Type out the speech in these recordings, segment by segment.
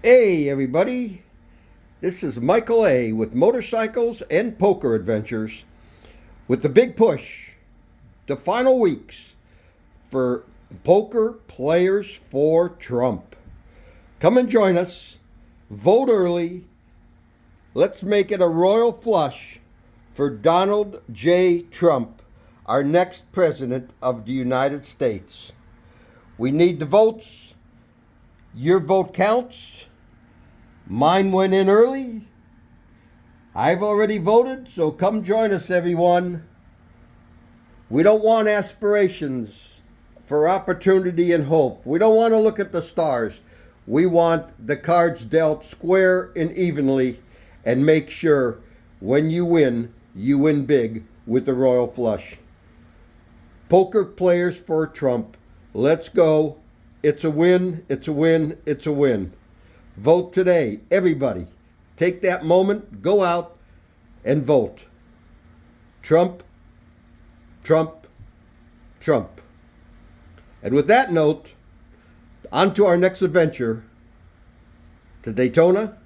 Hey everybody, this is Michael A. with Motorcycles and Poker Adventures with the big push, the final weeks for Poker Players for Trump. Come and join us, vote early, let's make it a royal flush for Donald J. Trump, our next president of the United States. We need the votes, your vote counts. Mine went in early. I've already voted, so come join us, everyone. We don't want aspirations for opportunity and hope. We don't want to look at the stars. We want the cards dealt square and evenly, and make sure when you win big with the royal flush. Poker Players for Trump. Let's go. It's a win, it's a win, it's a win. Vote today, everybody. Take that moment, go out and vote. Trump, Trump, Trump. And with that note, on to our next adventure, to Daytona,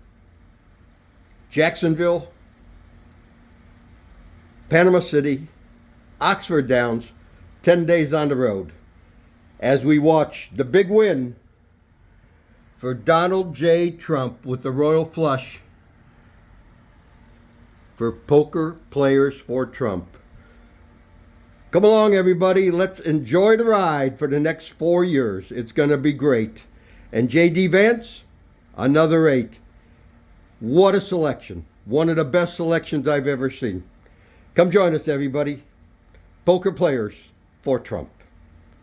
Jacksonville, Panama City, Oxford Downs, 10 days on the road, as we watch the big win for Donald J. Trump with the royal flush for Poker Players for Trump. Come along, everybody. Let's enjoy the ride for the next 4 years. It's going to be great. And J.D. Vance, another 8. What a selection. One of the best selections I've ever seen. Come join us, everybody. Poker Players for Trump.